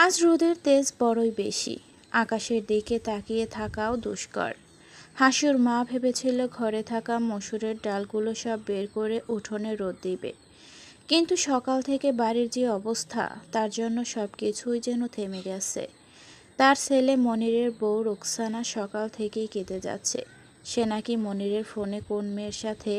আজ রোদের তেজ বড়ই বেশি। আকাশের দিকে তাকিয়ে থাকাও দুষ্কর। হাসুর মা ভেবেছিল ঘরে থাকা মসুরের ডালগুলো সব বের করে উঠোনে রোদ দিবে, কিন্তু সকাল থেকে বাড়ির যে অবস্থা, তার জন্য সব কিছুই যেন থেমে গেছে। তার ছেলে মনিরের বউ রোকসানা সকাল থেকেই কেঁদে যাচ্ছে। সে নাকি মনিরের ফোনে কোন মেয়ের সাথে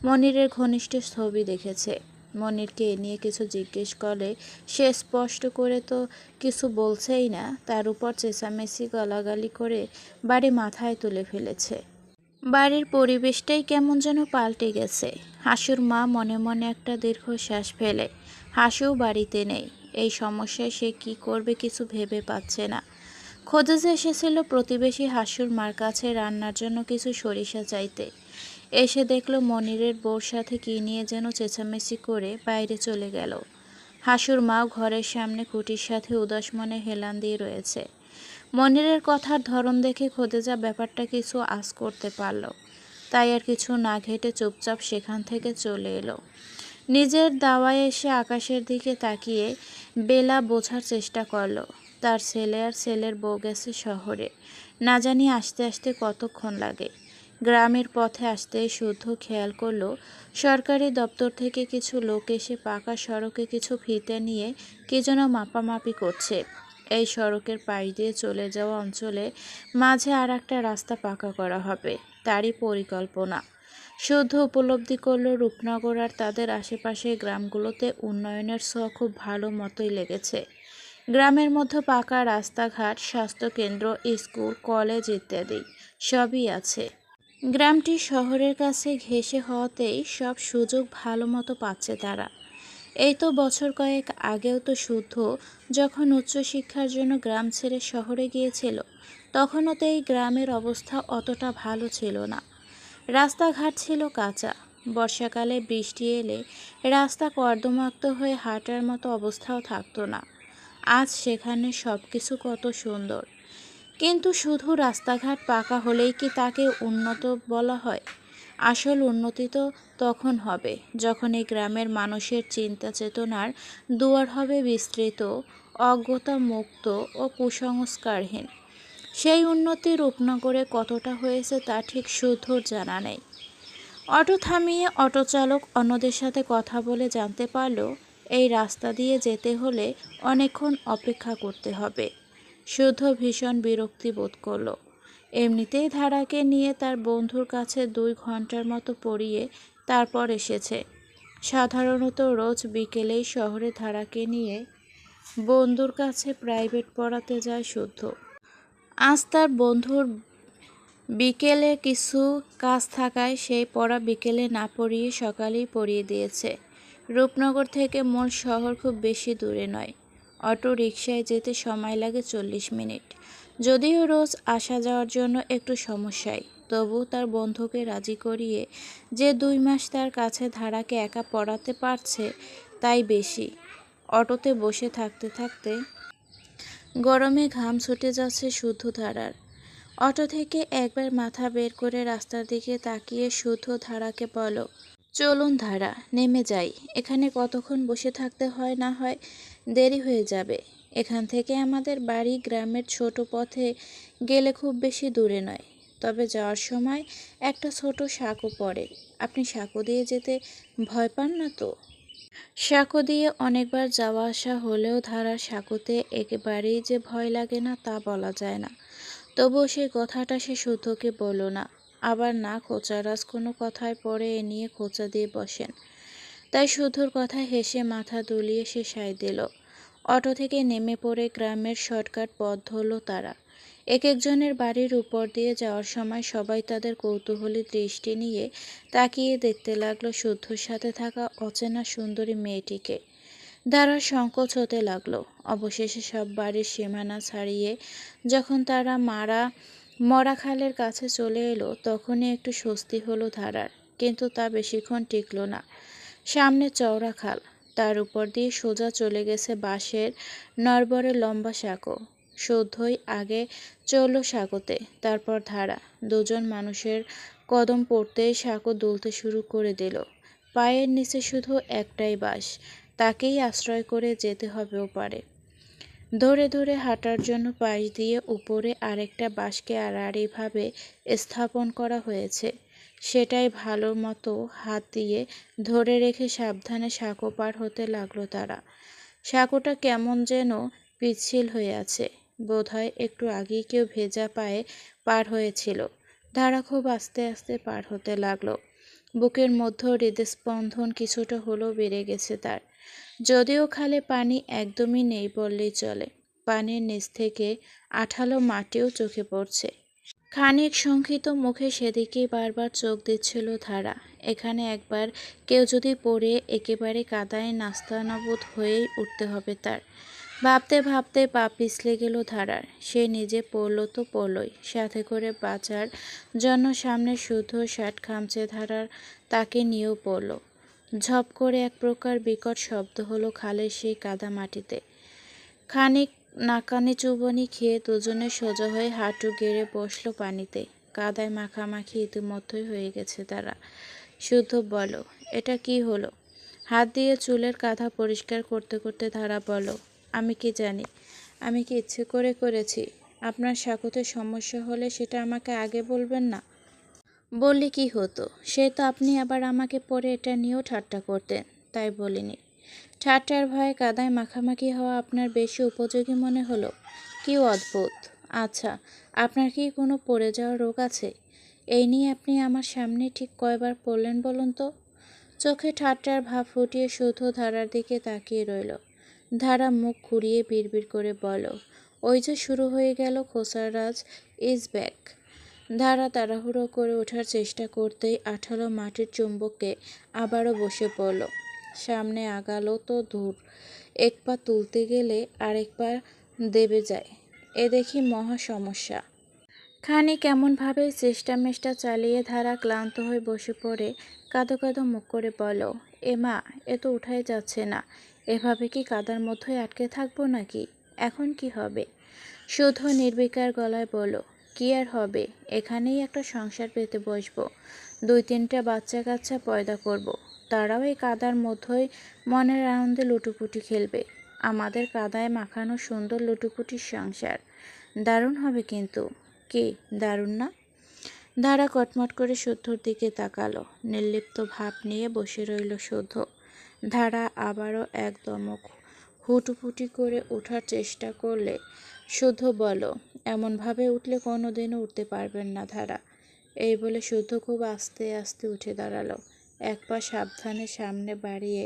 মনিরের ঘনিষ্ঠ ছবি দেখেছে। মনিরকে এ নিয়ে কিছু জিজ্ঞেস করলে সে স্পষ্ট করে তো কিছু বলছেই না, তার উপর চেঁচামেচি গালাগালি করে বাড়ি মাথায় তুলে ফেলেছে। বাড়ির পরিবেশটাই কেমন যেন পাল্টে গেছে। হাসুর মা মনে মনে একটা দীর্ঘশ্বাস ফেলে। হাসুও বাড়িতে নেই। এই সমস্যায় সে কি করবে কিছু ভেবে পাচ্ছে না। খোঁজে এসেছিল প্রতিবেশী হাসুর মার কাছে রান্নার জন্য কিছু সরিষা চাইতে। এসে দেখল মনিরের বউর সাথে কি নিয়ে যেন চেঁচামেচি করে বাইরে চলে গেল। হাসুর মাও ঘরের সামনে খুঁটির সাথে উদাস মনে হেলান দিয়ে রয়েছে। মনিরের কথার ধরন দেখে খোদেজা ব্যাপারটা কিছু আঁচ করতে পারল। তাই আর কিছু না ঘেটে চুপচাপ সেখান থেকে চলে এলো। নিজের দাওয়ায় এসে আকাশের দিকে তাকিয়ে বেলা বোঝার চেষ্টা করল। তার ছেলে আর ছেলের বউ গেছে শহরে। না জানি আসতে আসতে কতক্ষণ লাগে। গ্রামের পথে আসতেই শুদ্ধ খেয়াল করল সরকারি দপ্তর থেকে কিছু লোক এসে পাকা সড়কে কিছু ফিতে নিয়ে কি যেন মাপামাপি করছে। এই সড়কের পাশ দিয়ে চলে যাওয়া অঞ্চলে মাঝে আর একটা রাস্তা পাকা করা হবে, তারই পরিকল্পনা। শুদ্ধ উপলব্ধি করল রূপনগর আর তাদের আশেপাশের গ্রামগুলোতে উন্নয়নের ছোঁয়া খুব ভালো মতোই লেগেছে। গ্রামের মধ্যে পাকা রাস্তাঘাট, স্বাস্থ্যকেন্দ্র, স্কুল, কলেজ ইত্যাদি সবই আছে। গ্রামটি শহরের কাছে ঘেঁষে হওয়াতেই সব সুযোগ ভালো মতো পাচ্ছে তারা। এই তো বছর কয়েক আগেও তো শুদ্ধ যখন উচ্চশিক্ষার জন্য গ্রাম ছেড়ে শহরে গিয়েছিল, তখনও তো এই গ্রামের অবস্থা অতটা ভালো ছিল না। রাস্তাঘাট ছিল কাঁচা। বর্ষাকালে বৃষ্টি এলে রাস্তা কর্দমাক্ত হয়ে হাঁটার মতো অবস্থাও থাকতো না। আজ সেখানে সব কিছু কত সুন্দর। কিন্তু শুধু রাস্তাঘাট পাকা হলেই কি তাকে উন্নত বলা হয়? আসল উন্নতি তো তখন হবে যখন এই গ্রামের মানুষের চিন্তা চেতনার দুয়ার হবে বিস্তৃত, অজ্ঞতা মুক্ত ও কুসংস্কারহীন। সেই উন্নতি রূপনগরে কতটা হয়েছে তা ঠিক শুদ্ধর জানা নেই। অটো থামিয়ে অটো চালক অন্যদের সাথে কথা বলে জানতে পারল এই রাস্তা দিয়ে যেতে হলে অনেকক্ষণ অপেক্ষা করতে হবে। শুদ্ধ ভীষণ বিরক্তি বোধ করল। এমনিতেই ধারাকে নিয়ে তার বন্ধুর কাছে 2 ঘন্টার মতো পড়িয়ে তারপর এসেছে। সাধারণত রোজ বিকেলেই শহরে ধারাকে নিয়ে বন্ধুর কাছে প্রাইভেট পড়াতে যায় শুদ্ধ। আজ তার বন্ধুর বিকেলে কিছু কাজ থাকায় সেই পড়া বিকেলে না পড়িয়ে সকালেই পড়িয়ে দিয়েছে। রূপনগর থেকে মূল শহর খুব বেশি দূরে নয়। অটো রিকশায় যেতে সময় লাগে 40 মিনিট। যদিও রোজ আসা যাওয়ার জন্য একটু সমস্যাই, তবু তার বন্ধুকে রাজি করিয়ে যে 2 মাস তার কাছে ধারাকে একা পড়াতে পারছে, তাই বেশি। অটোতে বসে থাকতে থাকতে গরমে ঘাম ছুটে যাচ্ছে শুদ্ধ ধারার। অটো থেকে একবার মাথা বের করে রাস্তার দিকে তাকিয়ে শুদ্ধ ধারাকে বলল, চলুন ধারা, নেমে যাই। এখানে কতক্ষণ বসে থাকতে হয় না হয়, দেরি হয়ে যাবে। এখান থেকে আমাদের বাড়ি গ্রামের ছোট পথে গেলে খুব বেশি দূরে নয়, তবে যাওয়ার সময় একটা ছোট সাঁকো পড়ে। আপনি সাঁকো দিয়ে যেতে ভয় পান না তো? সাঁকো দিয়ে অনেকবার যাওয়া আসা হলেও ধারার সাঁকোতে একেবারেই যে ভয় লাগে না তা বলা যায় না। তবুও সেই কথাটা সে শুদ্ধকে বলল না। আবার না খোঁচারাজ কোনো কথায় পড়ে এ নিয়ে খোঁচা দিয়ে বসেন। তাই শুদ্ধর কথায় হেসে মাথা দুলিয়ে সে সায় দিল। অটো থেকে নেমে পড়ে গ্রামের শর্টকাট পথ ধরল তারা। এক একজনের বাড়ির উপর দিয়ে যাওয়ার সময় সবাই তাদের কৌতূহলী দৃষ্টি নিয়ে তাকিয়ে দেখতে লাগলো শুদ্ধর সাথে থাকা অচেনা সুন্দরী মেয়েটিকে। ধারার সংকোচ হতে লাগলো। অবশেষে সব বাড়ির সীমানা ছাড়িয়ে যখন তারা মরা খালের কাছে চলে এলো, তখনই একটু স্বস্তি হলো ধারার। কিন্তু তা বেশিক্ষণ টিকল না। সামনে চওড়া খাল, তার উপর দিয়ে সোজা চলে গেছে বাঁশের নড়বড়ে লম্বা সাঁকো। শুদ্ধই আগে চলল সাঁকোতে, তারপর ধারা। দুজন মানুষের কদম পড়তেই সাঁকো দুলতে শুরু করে দিল। পায়ের নিচে শুধু একটাই বাঁশ, তাকেই আশ্রয় করে যেতে হবে ওপারে। ধরে ধরে হাঁটার জন্য পাশ দিয়ে উপরে আরেকটা বাঁশকে আড়াআড়িভাবে স্থাপন করা হয়েছে। সেটাই ভালো মতো হাত দিয়ে ধরে রেখে সাবধানে সাঁকো পার হতে লাগলো তারা। সাঁকোটা কেমন যেন পিচ্ছিল হয়ে আছে, বোধহয় একটু আগেই কেউ ভেজা পায়ে পার হয়েছিল। ধারা খুব আস্তে আস্তে পার হতে লাগলো। বুকের মধ্যে হৃদস্পন্দন কিছুটা হলেও বেড়ে গেছে তার। যদিও খালে পানি একদমই নেই বললেই চলে। পানির নিচ থেকে আঠালো মাটিও চোখে পড়ছে। খানিক শঙ্কিত মুখে সেদিকেই বারবার চোখ দিচ্ছিল ধারা। এখানে একবার কেউ যদি পড়ে একেবারে কাদায় নাস্তানাবুদ হয়েই উঠতে হবে তার। ভাবতে ভাবতে পা পিছলে গেল ধারার। সে নিজে পড়ল তো পড়লই, সাথে করে বাঁচার জন্য সামনে শুদ্ধ শার্ট খামচে ধারার তাকে নিয়েও পড়ল। ঝপ করে এক প্রকার বিকট শব্দ হলো খালের সেই কাদা মাটিতে। খানিক নাকানি চুবানি খেয়ে দুজনে সোজা হয়ে হাঁটু গেড়ে বসলো পানিতে। কাদায় মাখামাখি ইতিমধ্যেই হয়ে গেছে তারা। শুদ্ধ বলো, এটা কি হলো? হাত দিয়ে চুলের কাঁধা পরিষ্কার করতে করতে ধারা বলো, আমি কি জানি? আমি কি ইচ্ছে করে করেছি? আপনার সাঁকোতে সমস্যা হলে সেটা আমাকে আগে বলবেন না? বললে কি হতো? সে তো আপনি আবার আমাকে পরে এটা নিয়েও ঠাট্টা করতেন, তাই বলিনি। ঠাট্টার ভয়ে কাদায় মাখামাখি হওয়া আপনার বেশি উপযোগী মনে হলো? কি অদ্ভুত। আচ্ছা, আপনার কি কোনো পড়ে যাওয়ার রোগ আছে? এই নিয়ে আপনি আমার সামনে ঠিক কয়বার পড়লেন বলুন তো? চোখে ঠাট্টার ভাব ফুটিয়ে শুধু ধারার দিকে তাকিয়ে রইল। ধারা মুখ ঘুরিয়ে বিড়বিড় করে বলল, ওই যে শুরু হয়ে গেল খোসারাজ ইজ ব্যাক। ধারা তাড়াহুড়ো করে ওঠার চেষ্টা করতেই আঠালো মাটির চুম্বকে আবারও বসে পড়ল। সামনে আগালো তো দূর, এক পা তুলতে গেলে আরেক পা দেবে যায়। এ দেখি মহা সমস্যা। খানিক এমনভাবে চেষ্টা চালিয়ে ধারা ক্লান্ত হয়ে বসে পড়ে কাঁদো কাঁদো মুখ করে বলো, এ মা, এ তো উঠাই যাচ্ছে না। এভাবে কি কাদার মধ্যে আটকে থাকবো নাকি? এখন কি হবে? শুধু নির্বিকার গলায় বলো, কি আর হবে, এখানেই একটা সংসার পেতে বসবো। 2-3টা বাচ্চা কাচ্চা পয়দা করব। তারাও এই কাদার মধ্যেই মনের আনন্দে লুটোপুটি খেলবে। আমাদের কাদায় মাখানো সুন্দর লুটোপুটির সংসার দারুণ হবে কিন্তু। কি দারুণ না? ধারা কটমট করে শুদ্ধর দিকে তাকালো। নির্লিপ্ত ভাব নিয়ে বসে রইল শুদ্ধ। ধারা আবারও এক দমক হুটুপুটি করে ওঠার চেষ্টা করলে শুদ্ধ বলো, এমনভাবে উঠলে কোনোদিনও উঠতে পারবেন না ধারা। এই বলে শুদ্ধ খুব আস্তে আস্তে উঠে দাঁড়ালো। এক পা সাবধানে সামনে বাড়িয়ে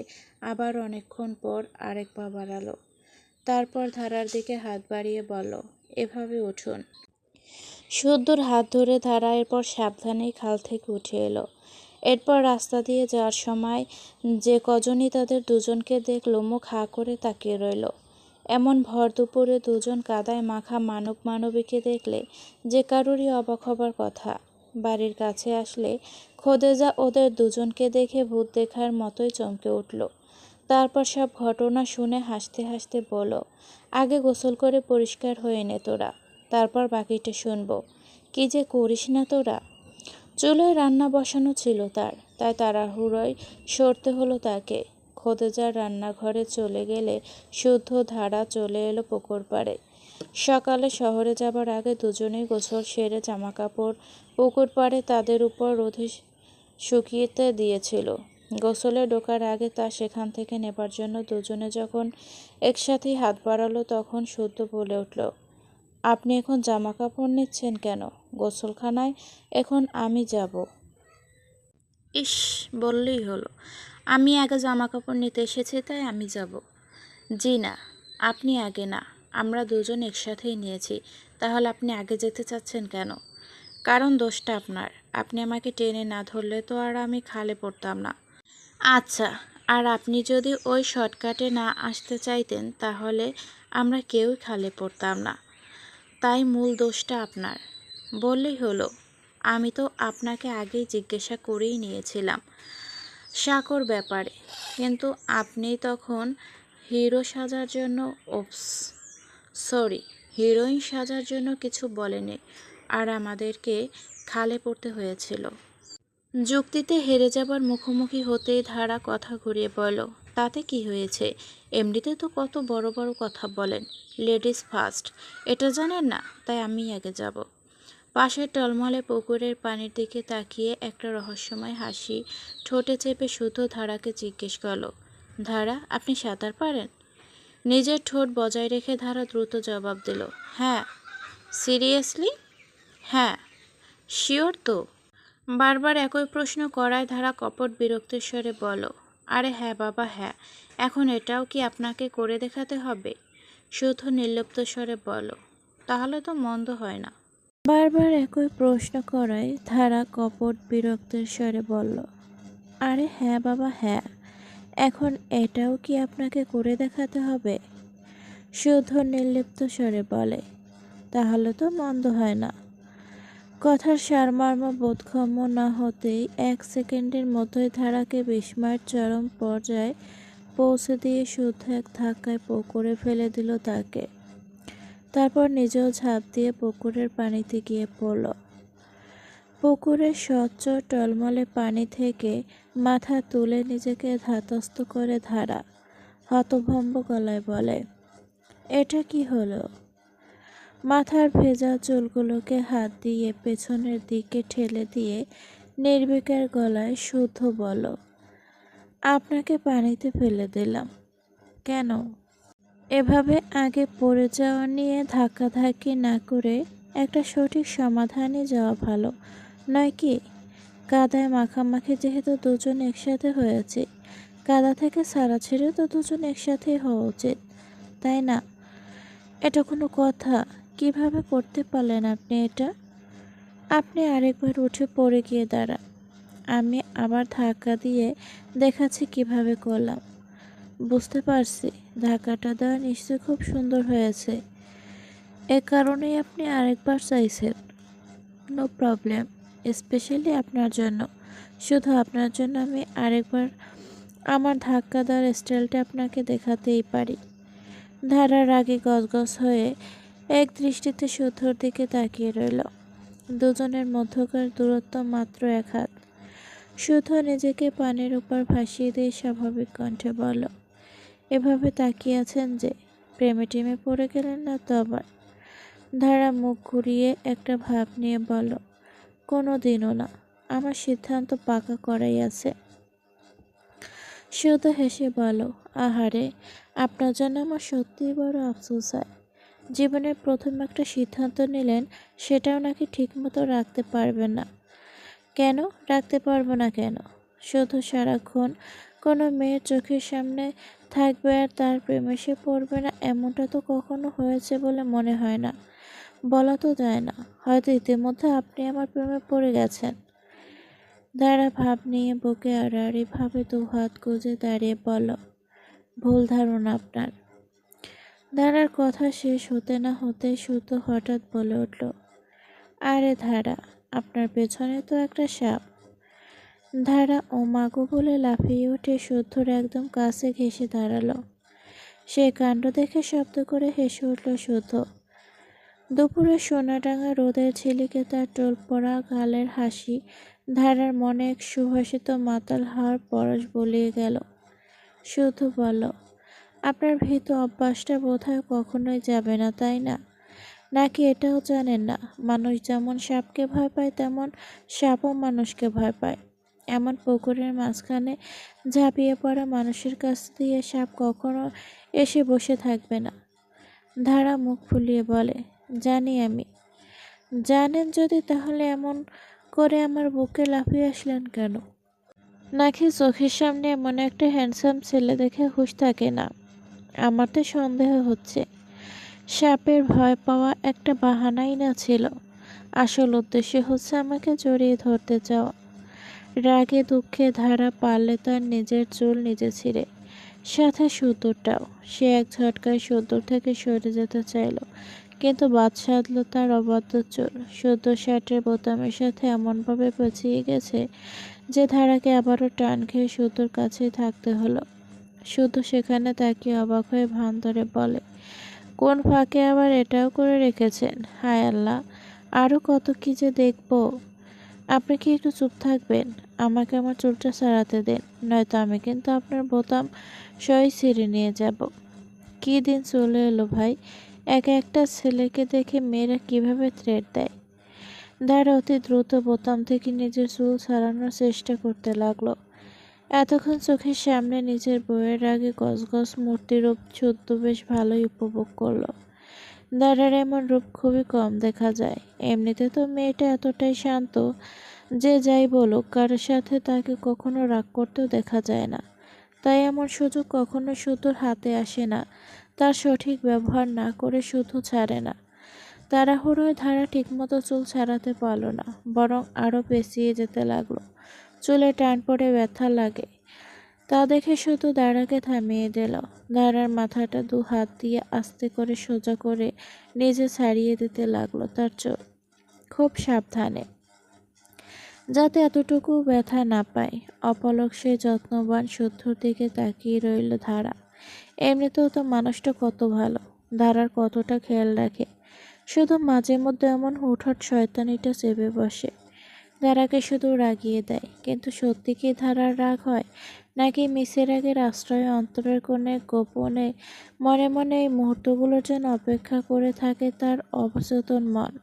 আবার অনেকক্ষণ পর আরেক পা বাড়ালো। তারপর ধারার দিকে হাত বাড়িয়ে বলল, এভাবে উঠুন। শুদ্ধর হাত ধরে ধারা এরপর সাবধানেই খাল থেকে উঠে এলো। এরপর রাস্তা দিয়ে যাওয়ার সময় যে কজনই তাদের দুজনকে দেখলো মুখ হা করে তাকিয়ে রইল। এমন ভর দুপুরে দুজন কাদায় মাখা মানবীকে দেখলে যে কারোরই অবাক হবার কথা। বাড়ির কাছে আসলে খোদেজা ওদের দুজনকে দেখে ভূত দেখার মতোই চমকে উঠল। তারপর সব ঘটনা শুনে হাসতে হাসতে বলল, আগে গোসল করে পরিষ্কার হয়ে নে তোরা, তারপর বাকিটা শুনবো। কি যে করিস না তোরা। চুলোয় রান্না বসানো ছিল তার, তাই তাড়াহুড়োয় সরতে হলো তাকে। খোদেজার রান্নাঘরে চলে গেলে শুদ্ধ ধারা চলে এলো পুকুর পাড়ে। সকালে শহরে যাবার আগে দুজনেই গোসল সেরে জামাকাপড় পুকুর পাড়ে তাদের উপর রোদে শুকিয়েতে দিয়েছিল। গোসলে ঢোকার আগে তা সেখান থেকে নেবার জন্য দুজনে যখন একসাথেই হাত বাড়ালো তখন শুদ্ধ বলে উঠল, আপনি এখন জামাকাপড় নিচ্ছেন কেন? গোসলখানায় এখন আমি যাব। ইস, বললেই হলো। আমি আগে জামাকাপড় নিতে এসেছি তাই আমি যাব। জি না, আপনি আগে না, আমরা দুজন একসাথেই নিয়েছি। তাহলে আপনি আগে যেতে চাচ্ছেন কেন? কারণ দোষটা আপনার। আপনি আমাকে টেনে না ধরলে তো আর আমি খালে পড়তাম না। আচ্ছা, আর আপনি যদি ওই শর্টকাটে না আসতে চাইতেন তাহলে আমরা কেউই খালে পড়তাম না। তাই মূল দোষটা আপনার। বললেই হলো। আমি তো আপনাকে আগেই জিজ্ঞাসা করেই নিয়েছিলাম সাঁকোর ব্যাপারে, কিন্তু আপনি তখন হিরো সাজার জন্য সরি, হিরোইন সাজার জন্য কিছু বলেনি, আর আমাদেরকে খালে পড়তে হয়েছিল। যুক্তিতে হেরে যাবার মুখোমুখি হতেই ধারা কথা ঘুরিয়ে বলল, তাতে কি হয়েছে? এমনিতে তো কত বড় বড় কথা বলেন, লেডিস ফার্স্ট, এটা জানেন না? তাই আমি আগে যাব। পাশের টলমলে পুকুরের পানির দিকে তাকিয়ে একটা রহস্যময় হাসি ঠোঁটে চেপে শুধু ধারাকে জিজ্ঞেস করলো, ধারা, আপনি সাঁতার পারেন? নিজের ঠোঁট বজায় রেখে ধারা দ্রুত জবাব দিল, হ্যাঁ। সিরিয়াসলি? হ্যাঁ। শিওর তো? বারবার একই প্রশ্ন করায় ধারা কপট বিরক্তির স্বরে বলল, আরে হ্যাঁ বাবা হ্যাঁ, এখন এটাও কি আপনাকে করে দেখাতে হবে? শুধু নির্লিপ্ত স্বরে বলল, তাহলে তো মন্দ হয় না। বারবার একই প্রশ্ন করায় ধারা কপট বিরক্তির স্বরে বলল, আরে হ্যাঁ বাবা হ্যাঁ, এখন এটাও কি আপনাকে করে দেখাতে হবে? শুধু নির্লিপ্ত স্বরে বলে, তাহলে তো মন্দ হয় না। কথার সারমর্ম বোধগম্য না হতেই 1 সেকেন্ডের মধ্যেই ধারাকে বিস্ময়ের চরম পর্যায়ে পৌঁছে দিয়ে শুদ্ধ এক ধাক্কায় পুকুরে ফেলে দিল তাকে। তারপর নিজেও ঝাঁপ দিয়ে পুকুরের পানিতে গিয়ে পড়ল। পুকুরের স্বচ্ছ টলমলে পানি থেকে মাথা তুলে নিজেকে ধাতস্থ করে ধারা হতভম্ব গলায় বলে, এটা কি হলো? মাথার ভেজা চুলগুলোকে হাত দিয়ে পেছনের দিকে ঠেলে দিয়ে নির্বিকার গলায় শুদ্ধ বলল, আপনাকে পানিতে ফেলে দিলাম। কেন? এভাবে আগে পড়ে যাওয়া নিয়ে ধাক্কাধাক্কি না করে একটা সঠিক সমাধানে যাওয়া ভালো নয় কি? কাদায় মাখামাখি যেহেতু দুজন একসাথে হয়েছে, কাদা থেকে ছাড়া ছেড়ে তো দুজন একসাথেই হওয়া উচিত, তাই না? এটা কোনো কথা? কিভাবে করতে পারলেন আপনি এটা? আপনি আরেকবার উঠে পড়ে গিয়ে দাঁড়ান, আমি আবার ধাক্কা দিয়ে দেখাচ্ছি কিভাবে করলাম। বুঝতে পারছি, ধাক্কাটা দেওয়া নিশ্চয়ই খুব সুন্দর হয়েছে, এ কারণেই আপনি আরেকবার চাইছেন। নো প্রবলেম, স্পেশালি আপনার জন্য, শুধু আপনার জন্য আমি আরেকবার আমার ধাক্কা দেওয়ার স্টাইলটা আপনাকে দেখাতেই পারি। ধারার রাগে গজগজ হয়ে এক দৃষ্টিতে শুদ্ধর দিকে তাকিয়ে রইল। দুজনের মধ্যকার দূরত্ব মাত্র 1 হাত। শুদ্ধ নিজেকে পানির উপর ভাসিয়ে দিয়ে স্বাভাবিক কণ্ঠে বলল, এভাবে তাকিয়ে আছেন যে, প্রেমে টেমে পড়ে গেলেন না তো আবার? ধারা মুখ ঘুরিয়ে একটা ভাব নিয়ে বলল, কোনো দিনও না, আমার সিদ্ধান্ত পাকা করাই আছে। শুদ্ধ হেসে বলল, আহারে, আপনার জন্য আমার সত্যিই বড় আফসোস হয়। জীবনের প্রথম একটা সিদ্ধান্ত নিলেন, সেটাও নাকি ঠিকমতো রাখতে পারবেন না। কেন রাখতে পারবো না কেন? শুধু সারাক্ষণ কোনো মেয়ের চোখের সামনে থাকবে আর তার প্রেমে সে পড়বে না, এমনটা তো কখনো হয়েছে বলে মনে হয় না। বলা তো যায় না, হয়তো ইতিমধ্যে আপনি আমার প্রেমে পড়ে গেছেন। ধারা ভাব নিয়ে বুকে আড়াআড়ি ভাবে 2 হাত গুজে দাঁড়িয়ে বলল, ভুল ধারণা আপনার। ধারার কথা শেষ হতে না হতে শুদ্ধ হঠাৎ বলে উঠল, আরে ধারা, আপনার পেছনে তো একটা সাপ। ধারা ও মাগো বলে লাফিয়ে উঠে শুদ্ধর একদম কাছে ঘেঁষে দাঁড়ালো। সে কাণ্ড দেখে শব্দ করে হেসে উঠল শুদ্ধ। দুপুরে সোনাডাঙ্গা রোদের ঝিলিকে তার টোল পড়া গালের হাসি ধারার মনে এক সুভাষিত মাতাল হওয়ার পরশ বলিয়ে গেল। শুদ্ধ বলল, আপনার ভীত অভ্যাসটা বোধহয় কখনোই যাবে না, তাই না? নাকি এটাও জানেন না, মানুষ যেমন সাপকে ভয় পায় তেমন সাপও মানুষকে ভয় পায়? এমন পুকুরের মাঝখানে ঝাঁপিয়ে পড়া মানুষের কাছ দিয়ে সাপ কখনো এসে বসে থাকবে না। ধারা মুখ ফুলিয়ে বলে, জানি আমি। জানেন যদি তাহলে এমন করে আমার বুকে লাফিয়ে আসলেন কেন? নাকি চোখের সামনে এমন একটা হ্যান্ডসাম ছেলে দেখে হুঁশ থাকে না? আমার তো সন্দেহ হচ্ছে সাপের ভয় পাওয়া একটা বাহানাই না ছিল, আসল উদ্দেশ্য হচ্ছে আমাকে জড়িয়ে ধরতে চাওয়া। রাগে দুঃখে ধারা পারলে তার নিজের চুল নিজে ছিঁড়ে, সাথে সুতোরটাও। সে এক ঝটকায় সুতোর থেকে সরে যেতে চাইল, কিন্তু বাদ সাধল তার অবাধ্য চুল সুতো শার্টের বোতামের সাথে এমনভাবে পেঁচিয়ে গেছে যে ধারাকে আবারও টান খেয়ে সুতোর কাছেই থাকতে হলো। শুধু সেখানে তাকিয়ে অবাক হয়ে ভান ধরে বলে, কোন ফাঁকে আবার এটাও করে রেখেছেন? হায় আল্লাহ, আরও কত কি যে দেখব। আপনি কি একটু চুপ থাকবেন? আমাকে আমার চুলটা ছাড়াতে দিন, নয়তো আমি কিন্তু আপনার বোতাম সই ছিঁড়ে নিয়ে যাব। কী দিন চলে এলো ভাই! একা একটা ছেলেকে দেখে মেয়েরা কিভাবে থ্রেট দেয়। দাঁড়া অতি দ্রুত বোতাম থেকে নিজের চুল ছাড়ানোর চেষ্টা করতে লাগলো। এতক্ষণ চোখের সামনে নিজের বউয়ের আগে গজগজ মূর্তিরূপ ছদ্মবেশ ভালোই উপভোগ করলো। দাঁড়ার এমন রূপ খুবই কম দেখা যায়। এমনিতে তো মেয়েটা এতটাই শান্ত যে যাই বলুক কারোর সাথে তাকে কখনো রাগ করতেও দেখা যায় না। তাই এমন সুযোগ কখনো শুধুর হাতে আসে না। তার সঠিক ব্যবহার না করে শুধু ছাড়ে না, তাড়াহুড়োয় ধারা ঠিকমতো চুল ছাড়াতে পারল না, বরং আরও পেঁচিয়ে যেতে লাগলো। চুলে টান পড়ে ব্যথা লাগে, তা দেখে শুধু দাঁড়াকে থামিয়ে দিল। দাঁড়ার মাথাটা দু হাত দিয়ে আস্তে করে সোজা করে নিজে ছাড়িয়ে দিতে লাগলো তার চুল, খুব সাবধানে, যাতে এতটুকু ব্যথা না পায়। অপলক সে যত্নবান শুদ্ধর দিকে তাকিয়ে রইল ধারা। এমনিতেও তো মানুষটা কত ভালো, ধারার কতটা খেয়াল রাখে। শুধু মাঝে মধ্যে এমন হুটহাট শয়তানিটা চেপে বসে, ধারাকে শুধু রাগিয়ে দেয়। কিন্তু সত্যি কি ধারার রাগ হয়, নাকি মিসের আগের আশ্রয়ে অন্তরের কোণে গোপনে মনে মনে এই মুহূর্তগুলোর জন্য অপেক্ষা করে থাকে তার অবচেতন মন?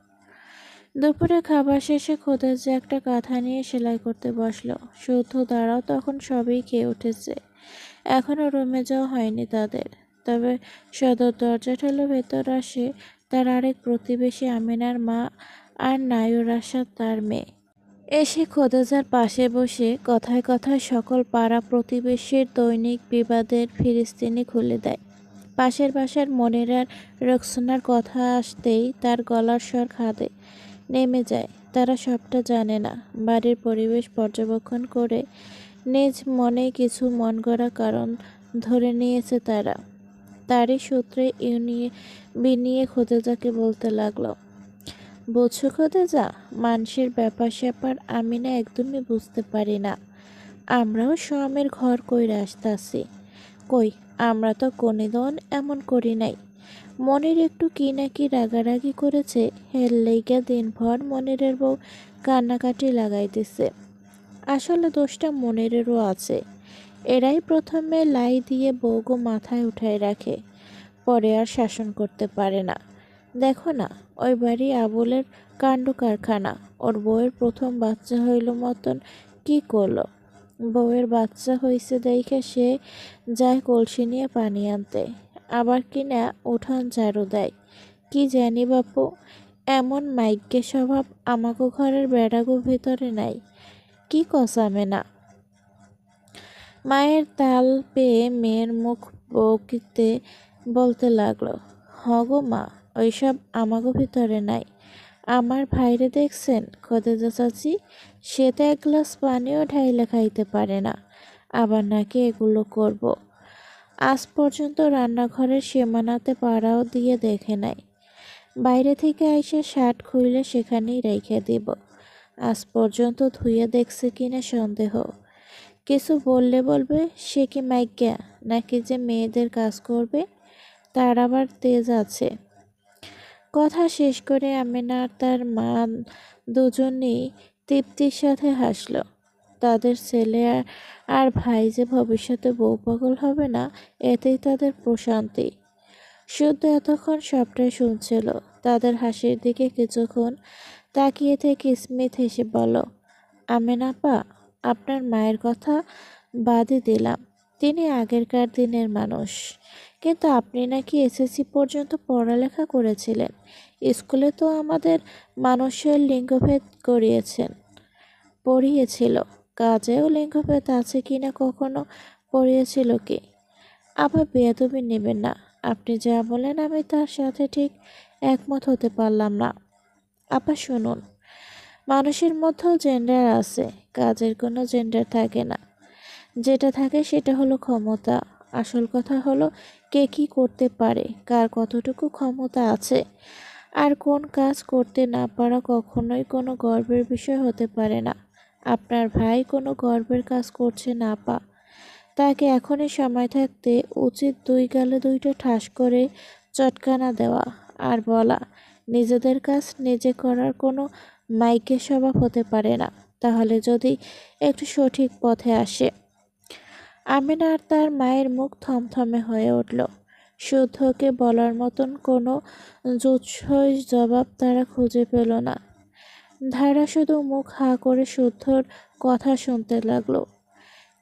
দুপুরে খাবার শেষে খোদেজা একটা কাঁথা নিয়ে সেলাই করতে বসলো। শুদ্ধ দাঁড়াও তখন সবই খেয়ে উঠেছে, এখনও রুমে যাওয়া হয়নি তাদের। তবে সদর দরজা ঠেলে ভেতর আসে তার আরেক প্রতিবেশী আমিনার মা আর নায়ুর আশা তার মেয়ে। এসে খোদেজার পাশে বসে কথায় কথায় সকল পাড়া প্রতিবেশীর দৈনিক বিবাদের ফিরিস্তিনি খুলে দেয়। পাশের বাসার মনিরার রোকসানার কথা আসতেই তার গলার স্বর খাদে নেমে যায়। তারা সবটা জানে না, বাড়ির পরিবেশ পর্যবেক্ষণ করে নিজ মনেই কিছু মন গড়া কারণ ধরে নিয়েছে তারা। তারই সূত্রে বিনিয়ে খোদেজাকে বলতে লাগলো, বুঝছো খোদেজা, মানুষের ব্যাপার স্যাপার আমি না একদমই বুঝতে পারি না। আমরাও স্বামীর ঘর কইরা আসতাছি, কই আমরা তো কোনোদিন এমন করি নাই। মনির একটু কি নাকি রাগারাগি করেছে, হের লেইগা দিনভর মনিরের বউ কান্নাকাটি লাগাইতেছে। আসলে দোষটা মনিরেরও আছে। এরাই প্রথমে লাই দিয়ে বউগো মাথায় উঠায় রাখে, পরে আর শাসন করতে পারে না। দেখো না, ওই বাড়ি আবুলের কাণ্ড কারখানা। ওর বউয়ের প্রথম বাচ্চা হইল মতন কি করলো, বউয়ের বাচ্চা হইছে দেখে সে যায় কলসি নিয়ে পানি আনতে, আবার কিনা উঠান ঝাড়ু দেয়। কি জানি বাপু, এমন মাইগ্যে স্বভাব আমাগো ঘরের বেড়াগো ভেতরে নাই। কি কসামে না। মায়ের তাল পেয়ে মেয়ের মুখ বকিতে বলতে লাগলো, হগো মা, ওইসব আমাগো ভিতরে নাই। আমার ভাইরে দেখছেন খোদেজা চাচি, সে তো এক গ্লাস পানিও ঢাইলে খাইতে পারে না, আবার নাকি এগুলো করব। আজ পর্যন্ত রান্নাঘরের সীমানাতে পাড়াও দিয়ে দেখে নাই। বাইরে থেকে আইসে শার্ট খুইলে সেখানেই রেখে দিব। আজ পর্যন্ত ধুয়ে দেখছে কিনা সন্দেহ। কিছু বললে বলবে সে কি মাইগ্যা, নাকি যে মেয়েদের কাজ করবে, তার আবার তেজ আছে। কথা শেষ করে আমিনা আর তার মা দুজনেই তৃপ্তির সাথে হাসল। তাদের ছেলে আর ভাই যে ভবিষ্যতে বউ পাগল হবে না, এতেই তাদের প্রশান্তি। শুদ্ধ এতক্ষণ সবটাই শুনছিল। তাদের হাসির দিকে কিছুক্ষণ তাকিয়ে থেকে স্মিথ হেসে বলল, আমিনা আপা, আপনার মায়ের কথা বাদই দিলাম, তিনি আগেরকার দিনের মানুষ। কিন্তু আপনি নাকি এসএসসি পর্যন্ত পড়ালেখা করেছিলেন, স্কুলে তো আমাদের মানুষের লিঙ্গভেদ পড়িয়েছিল, কাজেও লিঙ্গভেদ আছে কিনা কখনো পড়িয়েছিল কি? আবার বেয়াদবি নেবেন না, আপনি যা বলেন আমি তার সাথে ঠিক একমত হতে পারলাম না। আপা শুনুন, মানুষের মধ্যেও জেন্ডার আছে, কাজের কোনো জেন্ডার থাকে না। যেটা থাকে সেটা হলো ক্ষমতা। আসল কথা হলো কে কী করতে পারে, কার কতটুকু ক্ষমতা আছে। আর কোন কাজ করতে না পারা কখনোই কোনো গর্বের বিষয় হতে পারে না। আপনার ভাই কোনো গর্বের কাজ করছে না আপা, তাকে এখনই সময় থাকতে উচিত দুই গালে দুইটা ঠাস করে চটকানা দেওয়া, আর বলা নিজেদের কাজ নিজে করার কোনো মাইকের স্বভাব হতে পারে না। তাহলে যদি একটু সঠিক পথে আসে। আমিনা আর তার মায়ের মুখ থমথমে হয়ে উঠল। শুদ্ধকে বলার মতন কোনো জুৎসই জবাব তারা খুঁজে পেল না। ধারা শুধু মুখ হাঁ করে শুদ্ধর কথা শুনতে লাগলো।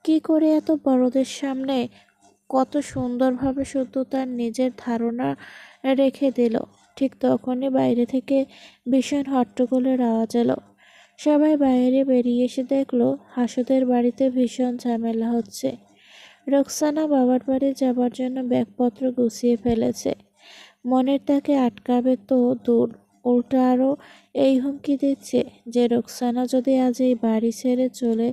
কি করে এত বড়দের সামনে কত সুন্দরভাবে শুদ্ধ তার নিজের ধারণা রেখে দিল। ঠিক তখনই বাইরে থেকে ভীষণ হট্টগোলের আওয়াজ এলো। সবাই বাইরে বেরিয়ে এসে দেখলো হাসুদের বাড়িতে ভীষণ ঝামেলা হচ্ছে। রোকসানা বাবার বাড়ি যাবার জন্য ব্যাগপত্র গুছিয়ে ফেলেছে। মনের তাকে আটকাবে তো দূর, উল্টো আরও এই হুমকি দিচ্ছে যে রোকসানা যদি আজ এই বাড়ি ছেড়ে চলে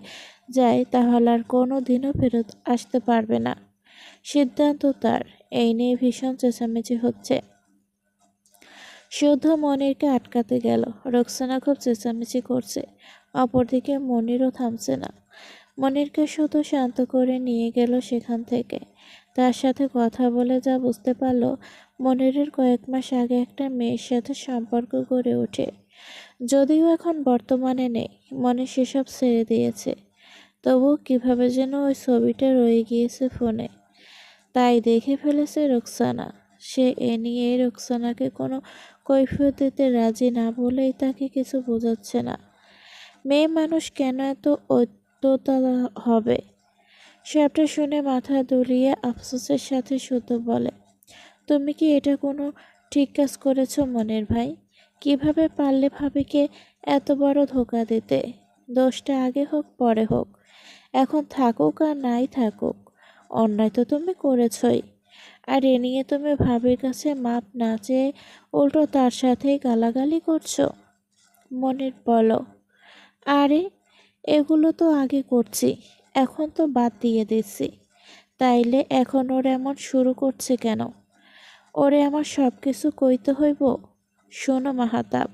যায় তাহলে আর কোনো দিনও ফেরত আসতে পারবে না। সিদ্ধান্ত তার। এই নিয়ে ভীষণ চেঁচামেচি হচ্ছে। শুদ্ধ মনিরকে আটকাতে গেল। রোকসানা খুব চেঁচামেচি করছে, অপরদিকে মনিরও থামছে না। মনিরকে শুধু শান্ত করে নিয়ে গেল সেখান থেকে। তার সাথে কথা বলে যা বুঝতে পারল, মনিরের কয়েক মাস আগে একটা মেয়ের সাথে সম্পর্ক গড়ে ওঠে। যদিও এখন বর্তমানে নেই, মনির সেসব ছেড়ে দিয়েছে, তবুও কিভাবে যেন ওই ছবিটা রয়ে গিয়েছে ফোনে। তাই দেখে ফেলেছে রোকসানা। সে এ নিয়ে রোকসানাকে কোনো কৈফিয়ত দিতে রাজি না বলেই তাকে কিছু বোঝাচ্ছে না। মেয়ে মানুষ কেন এত অত্যতা হবে? সবটা শুনে মাথা দুলিয়ে আফসোসের সাথে শুদ্ধ বলে, তুমি কি এটা কোনো ঠিক কাজ করেছ মনের ভাই? কিভাবে পারলে ভাবিকে এত বড় ধোঁকা দিতে? দোষটা আগে হোক পরে হোক, এখন থাকুক আর নাই থাকুক, অন্যায় তো তুমি করেছই। আর এ নিয়ে তুমি ভাবির কাছে মাপ না চেয়ে উল্টো তার সাথেই গালাগালি করছো। মনির বলো, আরে এগুলো তো আগে করছি, এখন তো বাদ দিয়ে দিচ্ছি, তাইলে এখন ওর এমন শুরু করছে কেন? ওরে আমার সব কিছু কইতে হইব? শোনো মাহাতাব,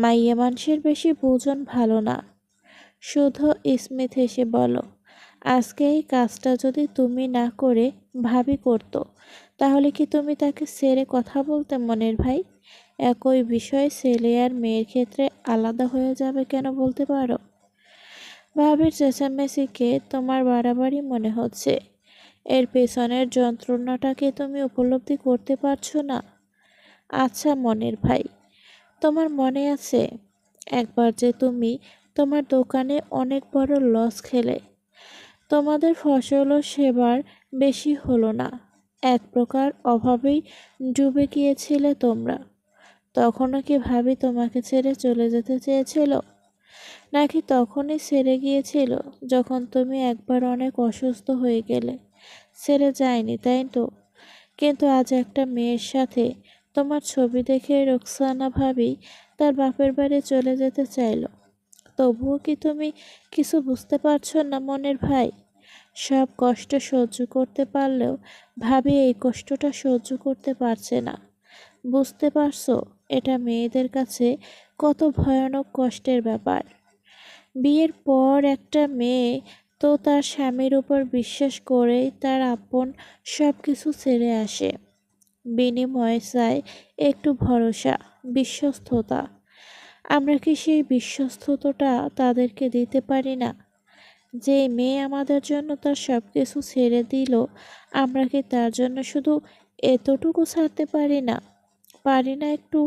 মাইয়া মানুষের বেশি বুঝন ভালো না। শুধু স্মিথ হেসে বলো, আজকে এই কাজটা যদি তুমি না করে ভাবি করতো, তাহলে কি তুমি তাকে ছেড়ে কথা বলতে মনের ভাই? একই বিষয় ছেলে আর মেয়ের ক্ষেত্রে আলাদা হয়ে যাবে কেন বলতে পারো? ভাবির চেঁচামেচিকে তোমার বাড়াবাড়ি মনে হচ্ছে। এর পেছনের যন্ত্রণাটাকে তুমি উপলব্ধি করতে পারছো না? আচ্ছা মনের ভাই, তোমার মনে আছে একবার যে তুমি তোমার দোকানে অনেক বড় লস খেলে? তোমাদের ফসলও সেবার বেশি হলো না, এক প্রকার অভাবেই ডুবে গিয়েছিলে তোমরা। তখনও কি ভাবি তোমাকে ছেড়ে চলে যেতে চেয়েছিল? নাকি তখনই ছেড়ে গিয়েছিল যখন তুমি একবার অনেক অসুস্থ হয়ে গেলে? ছেড়ে যায়নি, তাই তো? কিন্তু আজ একটা মেয়ের সাথে তোমার ছবি দেখে রোকসানা ভাবি তার বাপের বাড়ি চলে যেতে চাইল। তবুও কি তুমি কিছু বুঝতে পারছো না মনের ভাই? সব কষ্ট সহ্য করতে পারলেও ভাবি এই কষ্টটা সহ্য করতে পারছে না। বুঝতে পারছো এটা মেয়েদের কাছে কত ভয়ানক কষ্টের ব্যাপার? বিয়ের পর একটা মেয়ে তো তার স্বামীর উপর বিশ্বাস করেই তার আপন সব কিছু ছেড়ে আসে। বিনিময়ে চায় একটু ভরসা, বিশ্বস্ততা। আমরা কি সেই বিশ্বস্ততাটা তাদেরকে দিতে পারি না? যে মেয়ে আমাদের জন্য তার সব কিছু ছেড়ে দিল, আমরা কি তার জন্য শুধু এতটুকু ছাড়তে পারি না? পারি না একটু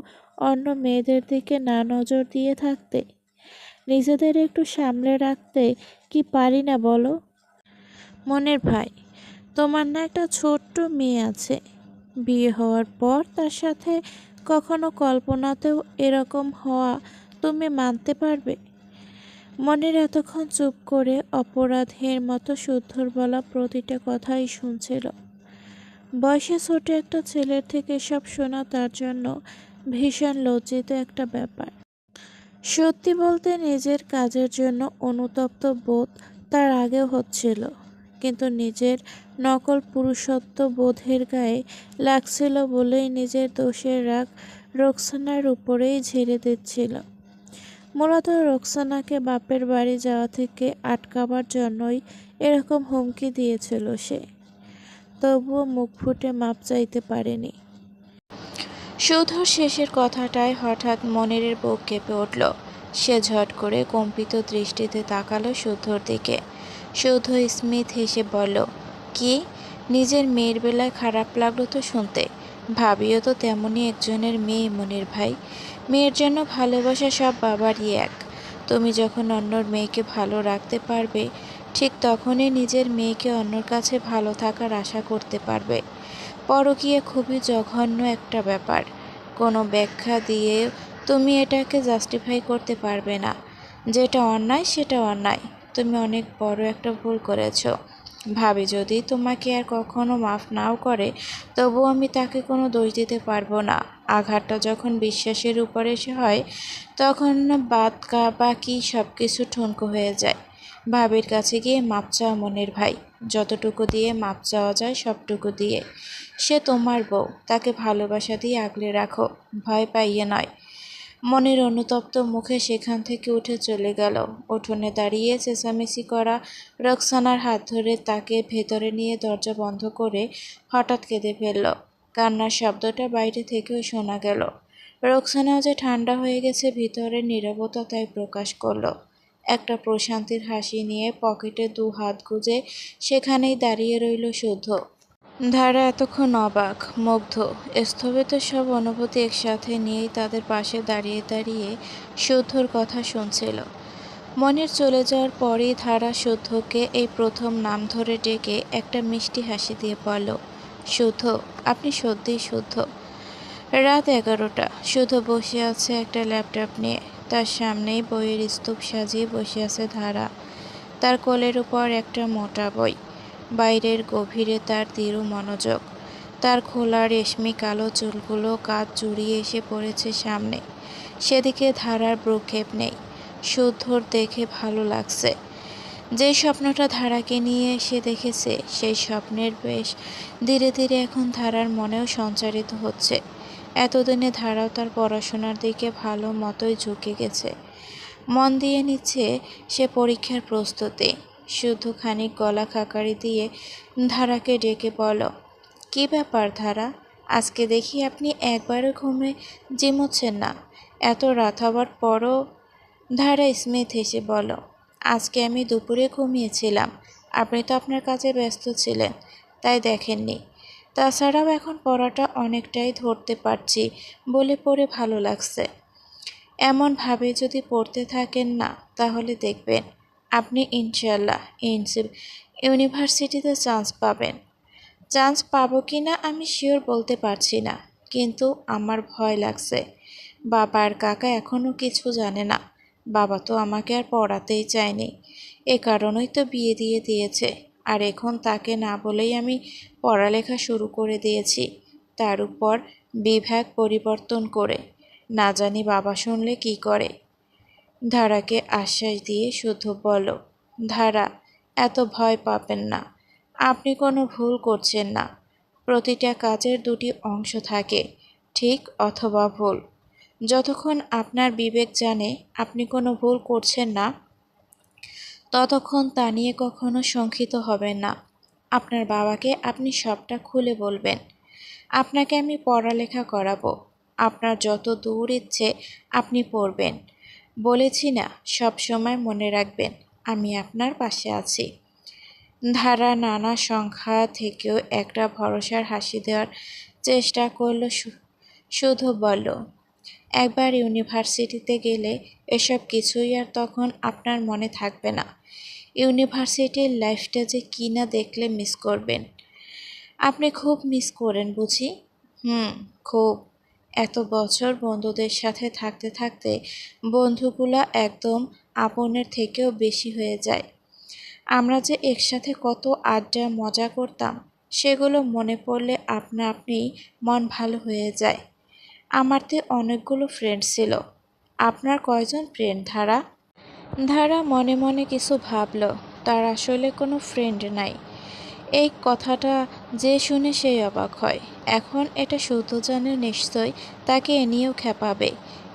অন্য মেয়েদের দিকে না নজর দিয়ে থাকতে? নিজেদের একটু সামলে রাখতে কি পারি না বলো? মনের ভাই, তোমার না একটা ছোট্ট মেয়ে আছে। বিয়ে হওয়ার পর তার সাথে কখনো কল্পনাতেও এরকম হওয়া তুমি মানতে পারবে? মনের এতক্ষণ চুপ করে অপরাধীর মতো শুদ্ধর বলা প্রতিটা কথাই শুনছিল। বয়সে ছোট একটা ছেলের থেকে সব শোনা তার জন্য ভীষণ লজ্জিত একটা ব্যাপার। সত্যি বলতে নিজের কাজের জন্য অনুতপ্ত বোধ তার আগেও হচ্ছিল, কিন্তু নিজের নকল পুরুষত্ব বোধের গায়ে লাগছিল বলেই নিজের দোষের রাগ রোকসানার উপরেই ঝেড়ে দিচ্ছিল। মূলত রোকসানাকে বাপের বাড়ি যাওয়া থেকে আটকাবার জন্যই এরকম হুমকি দিয়েছিল সে। তবুও মুখ ফুটে মাপ চাইতে পারেনি। শুধু শেষের কথাটায় হঠাৎ মনিরের বুক কেঁপে উঠল। সে ঝট করে কম্পিত দৃষ্টিতে তাকালো শুদ্ধর দিকে। শুদ্ধ স্মিত হেসে বলল, কি? নিজের মেয়ের বেলায় খারাপ লাগলো তো শুনতে। ভাবিও তো তেমনই একজনের মেয়ে মনির ভাই। মেয়ের জন্য ভালোবাসা সব বাবারই এক। তুমি যখন অন্যর মেয়েকে ভালো রাখতে পারবে, ঠিক তখনই নিজের মেয়েকে অন্যর কাছে ভালো থাকার আশা করতে পারবে। পরকীয়া খুবই জঘন্য একটা ব্যাপার। কোনো ব্যাখ্যা দিয়ে তুমি এটাকে জাস্টিফাই করতে পারবে না। যেটা অন্যায় সেটা অন্যায়। তুমি অনেক বড় একটা ভুল করেছো। ভাবি যদি তোমাকে আর কখনো মাফ নাও করে, তবুও আমি তাকে কোনো দোষ দিতে পারবো না। আঘাতটা যখন বিশ্বাসের উপর এসে হয়, তখন বাদ বাকি সব কিছু ঠুনকো হয়ে যায়। ভাবির কাছে গিয়ে মাপ চাও মনির ভাই, যতটুকু দিয়ে মাপ চাওয়া যায় সবটুকু দিয়ে। সে তোমার বউ, তাকে ভালোবাসা দিয়ে আগলে রাখো, ভয় পাইয়ে নয়। মনির অনুতপ্ত মুখে সেখান থেকে উঠে চলে গেল। উঠোনে দাঁড়িয়ে চেঁচামেচি করা রোকসানার হাত ধরে তাকে ভেতরে নিয়ে দরজা বন্ধ করে হঠাৎ কেঁদে ফেলল। কান্নার শব্দটা বাইরে থেকেও শোনা গেল। রোকসানাও যে ঠান্ডা হয়ে গেছে ভিতরে নীরবতা তাই প্রকাশ করল। একটা প্রশান্তির হাসি নিয়ে পকেটে 2 হাত গুজে সেখানেই দাঁড়িয়ে রইল শুদ্ধ। ধারা এতক্ষণ অবাক, মুগ্ধ, স্থবিত সব অনুভূতি একসাথে নিয়েই তাদের পাশে দাঁড়িয়ে দাঁড়িয়ে শুদ্ধর কথা শুনছিল। মনির চলে যাওয়ার পরই ধারা শুদ্ধকে এই প্রথম নাম ধরে ডেকে একটা মিষ্টি হাসি দিয়ে বলল, শুদ্ধ, আপনি সত্যিই শুদ্ধ। রাত 11টা। শুদ্ধ বসে আছে একটা ল্যাপটপ নিয়ে। তার সামনেই বইয়ের স্তূপ সাজিয়ে বসে আছে ধারা। তার কোলের উপর একটা মোটা বই। বাইরের গভীরে তার দৃঢ় মনোযোগ। তার খোলা রেশমি কালো চুলগুলো কাঁধ জুড়িয়ে এসে পড়েছে সামনে। সেদিকে ধারার ভ্রুক্ষেপ নেই। শুদ্ধর দেখে ভালো লাগছে। যে স্বপ্নটা ধারাকে নিয়ে সে দেখেছে, সেই স্বপ্নের বেশ ধীরে ধীরে এখন ধারার মনেও সঞ্চারিত হচ্ছে। এতদিনে ধারাও তার পড়াশোনার দিকে ভালো মতোই ঝুঁকে গেছে। মন দিয়ে নিচ্ছে সে পরীক্ষার প্রস্তুতি। শুদ্ধ খানিক গলা খাকারি দিয়ে ধারাকে ডেকে বলল, কি ব্যাপার ধারা? আজকে দেখি আপনি একবারও ঘুমে জিমোচ্ছেন না। এত রাত হবার পরও। ধারা স্মিথ হেসে বলল, আজকে আমি দুপুরে ঘুমিয়েছিলাম। আপনি তো আপনার কাজে ব্যস্ত ছিলেন, তাই দেখেননি। তাছাড়াও এখন পড়াটা অনেকটাই ধরতে পারছি বলে পড়ে ভালো লাগছে। এমনভাবে যদি পড়তে থাকেন না, তাহলে দেখবেন আপনি ইনশাল্লাহ ইউনিভার্সিটিতে চান্স পাবেন। চান্স পাবো কি না আমি শিওর বলতে পারছি না, কিন্তু আমার ভয় লাগছে। বাবা আর কাকা এখনও কিছু জানে না। বাবা তো আমাকে আর পড়াতেই চায়নি, এ কারণেই তো বিয়ে দিয়ে দিয়েছে। আর এখন তাকে না বলেই আমি পড়ালেখা শুরু করে দিয়েছি, তার উপর বিভাগ পরিবর্তন করে। না জানি বাবা শুনলে কি করে। ধারাকে আশ্বাস দিয়ে শুদ্ধ বলল, ধারা, এত ভয় পাবেন না। আপনি কোনো ভুল করছেন না। প্রতিটা কাজের দুটি অংশ থাকে, ঠিক অথবা ভুল। যতক্ষণ আপনার বিবেক জানে আপনি কোনো ভুল করছেন না, ততক্ষণ তা নিয়ে কখনো শঙ্কিত হবেন না। আপনার বাবাকে আপনি সবটা খুলে বলবেন। আপনাকে আমি পড়ালেখা করাবো। আপনার যত দূর ইচ্ছে আপনি পড়বেন। বলেছি না, সব সময় মনে রাখবেন আমি আপনার পাশে আছি। ধারা নানা সংখ্যা থেকেও একটা ভরসার হাসি দেওয়ার চেষ্টা করল। শুধু বলল, একবার ইউনিভার্সিটিতে গেলে এসব কিছুই আর তখন আপনার মনে থাকবে না। ইউনিভার্সিটির লাইফটা যে কি না দেখলে মিস করবেন। আপনি খুব মিস করেন বুঝি? খুব। এত বছর বন্ধুদের সাথে থাকতে থাকতে বন্ধুগুলা একদম আপনের থেকেও বেশি হয়ে যায়। আমরা যে একসাথে কত আড্ডা মজা করতাম, সেগুলো মনে পড়লে আপনা আপনি মন ভালো হয়ে যায়। আমার তো অনেকগুলো ফ্রেন্ড ছিল। আপনার কয়জন ফ্রেন্ড ধারা? ধারা মনে মনে কিছু ভাবল। তার আসলে কোনো ফ্রেন্ড নাই। এই কথাটা যে শুনে সেই অবাক হয়। এখন এটা শুদ্ধ জানে নিশ্চয় তাকে এ নিয়েও খেপাবে।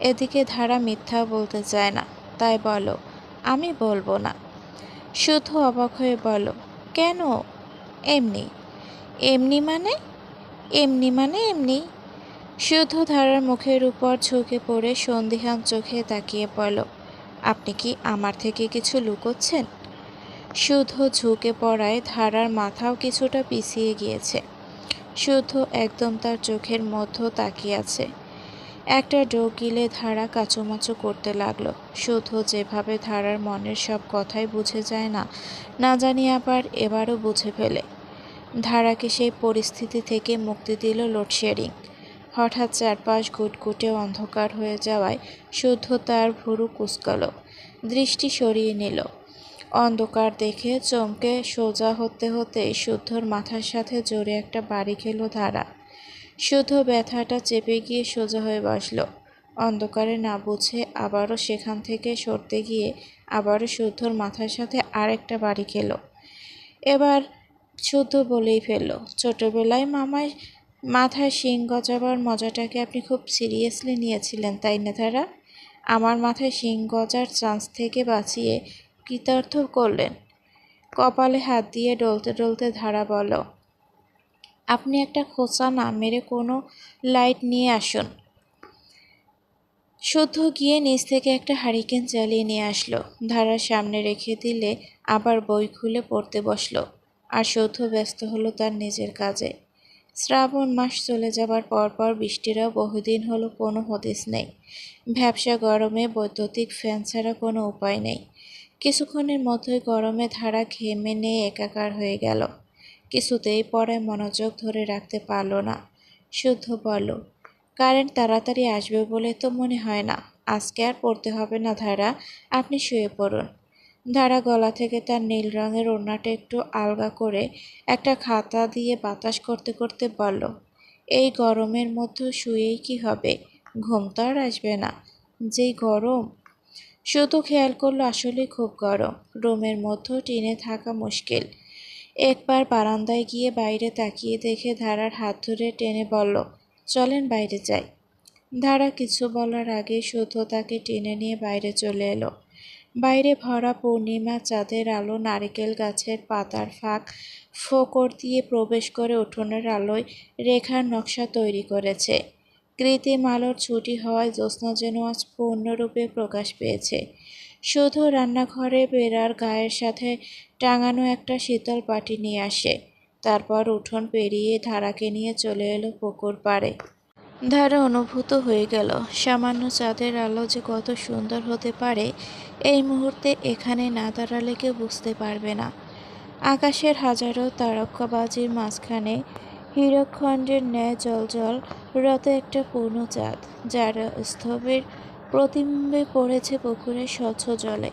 এদিকে ধারা মিথ্যা বলতে চায় না, তাই বলো, আমি বলবো না। শুদ্ধ অবাক হয়ে বলল, কেন? এমনি। এমনি মানে? এমনি মানে এমনি। শুদ্ধ ধারার মুখের উপর ঝুঁকে পড়ে সন্দিহান চোখে তাকিয়ে পড়ল। আপনি কি আমার থেকে কিছু লুকোচ্ছেন? শুদ্ধ ঝুঁকে পড়ায় ধারার মাথাও কিছুটা পিছিয়ে গিয়েছে। শুদ্ধ একদম তার চোখের মধ্য তাকিয়ে আছে। একটা ডোক গিলে ধারা কাচুমাচু করতে লাগলো। শুদ্ধ যেভাবে ধারার মনের সব কথাই বুঝে যায় না, না জানি আবার এবারও বুঝে ফেলে। ধারাকে সেই পরিস্থিতি থেকে মুক্তি দিল লোডশেডিং। হঠাৎ চারপাশ গুটগুটে অন্ধকার হয়ে যাওয়ায় শুদ্ধ তার ভুরু কুঁচকালো, দৃষ্টি সরিয়ে নিল। অন্ধকার দেখে চমকে সোজা হতে হতে শুদ্ধর মাথার সাথে জোরে একটা বাড়ি খেল ধারা। শুদ্ধ ব্যথাটা চেপে গিয়ে সোজা হয়ে বসল। অন্ধকারে না বুঝে আবারও সেখান থেকে সরতে গিয়ে আবারও শুদ্ধর মাথার সাথে আরেকটা বাড়ি খেল। এবার শুদ্ধ বলেই ফেলল, ছোটবেলায় মামায় মাথায় শিং গজাবার মজাটাকে আপনি খুব সিরিয়াসলি নিয়েছিলেন, তাই না ধারা? আমার মাথায় শিং গজার চান্স থেকে বাঁচিয়ে কৃতার্থ করলেন। কপালে হাত দিয়ে ডলতে ডলতে ধারা বলল, আপনি একটা খোঁচা না মেরে কোনো লাইট নিয়ে আসুন। শুদ্ধ গিয়ে নিচ থেকে একটা হারিকেন জ্বালিয়ে নিয়ে আসলো। ধারার সামনে রেখে দিলে আবার বই খুলে পড়তে বসলো। আর শুদ্ধ ব্যস্ত হলো তার নিজের কাজে। শ্রাবণ মাস চলে যাবার পরপর বৃষ্টিরও বহুদিন হলো কোনো হদিস নেই। ভ্যাপসা গরমে বৈদ্যুতিক ফ্যান ছাড়া কোনো উপায় নেই। কিছুক্ষণের মধ্যেই গরমে ধারা ঘেমে নিয়ে একাকার হয়ে গেল। কিছুতেই পড়ায় মনোযোগ ধরে রাখতে পারল না। শুদ্ধ বলল, কারেন্ট তাড়াতাড়ি আসবে বলে তো মনে হয় না। আজকে আর পড়তে হবে না ধারা, আপনি শুয়ে পড়ুন। ধারা গলা থেকে তার নীল রঙের ওড়নাটা একটু আলগা করে একটা খাতা দিয়ে বাতাস করতে করতে বলল, এই গরমের মধ্যে শুয়েই কি হবে? ঘুম তো আর আসবে না। যেই গরম! শুধু খেয়াল করলো আসলেই খুব গরম। রুমের মধ্যেও টিনে থাকা মুশকিল। একবার বারান্দায় গিয়ে বাইরে তাকিয়ে দেখে ধারার হাত ধরে টেনে বলল, চলেন বাইরে যাই। ধারা কিছু বলার আগে শুদ্ধ তাকে টেনে নিয়ে বাইরে চলে এলো। বাইরে ভরা পূর্ণিমা চাঁদের আলো নারকেল গাছের পাতার ফাঁক ফোকর দিয়ে প্রবেশ করে উঠোনের আলোয় রেখার নকশা তৈরি করেছে। কৃত্রিম আলোর ছুটি হওয়ায় জ্যোৎস্না যেন আজ পূর্ণরূপে প্রকাশ পেয়েছে। শুধু রান্নাঘরে বেড়ার গায়ের সাথে টাঙানো একটা শীতল পাটি নিয়ে আসে। তারপর উঠোন পেরিয়ে ধারাকে নিয়ে চলে এলো পুকুর পাড়ে। ধারা অনুভূত হয়ে গেল সামান্য চাঁদের আলো যে কত সুন্দর হতে পারে, এই মুহূর্তে এখানে না দাঁড়ালে কেউ বুঝতে পারবে না। আকাশের হাজারো তারকাবাজির মাঝখানে হীরকখণ্ডের ন্যায় জ্বলজ্বল রত একটা পূর্ণ চাঁদ, যার স্তবের প্রতিবিম্বে পড়েছে পুকুরের স্বচ্ছ জলে।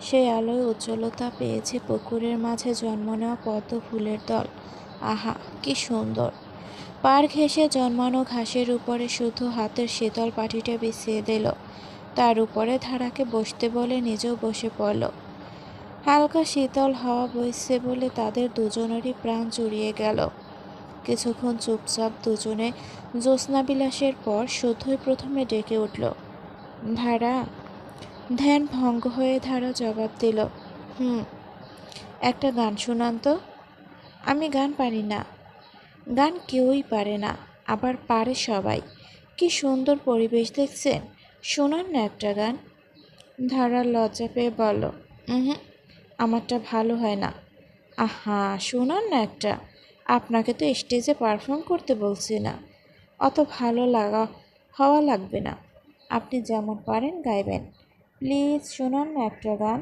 সেই আলোয় উজ্জ্বলতা পেয়েছে পুকুরের মাঝে জন্ম নেওয়া পদ্ম ফুলের দল। আহা, কি সুন্দর! পার ঘেঁষে জন্মানো ঘাসের উপরে শুধু হাতের শীতল পাটিটা বিছিয়ে দিল। তার উপরে ধারাকে বসতে বলে নিজেও বসে পড়ল। হালকা শীতল হাওয়া বইছে বলে তাদের দুজনেরই প্রাণ জুড়িয়ে গেল। কিছুক্ষণ চুপচাপ দুজনে জ্যোৎস্নাবিলাসের পর শুদ্ধই প্রথমে ডেকে উঠল, ধারা। ধ্যান ভঙ্গ হয়ে ধারা জবাব দিল, একটা গান শোনান তো। আমি গান পারি না। গান কেউই পারে না, আবার পারে সবাই। কি সুন্দর পরিবেশ দেখছেন, শোনান না একটা গান। ধারার লজ্জা পেয়ে বলল, আমারটা ভালো হয় না। আহা, শোনান না একটা। আপনাকে তো স্টেজে পারফর্ম করতে বলছি না, অত ভালো হওয়া লাগবে না। আপনি যেমন পারেন গাইবেন। প্লিজ শোনান না একটা গান।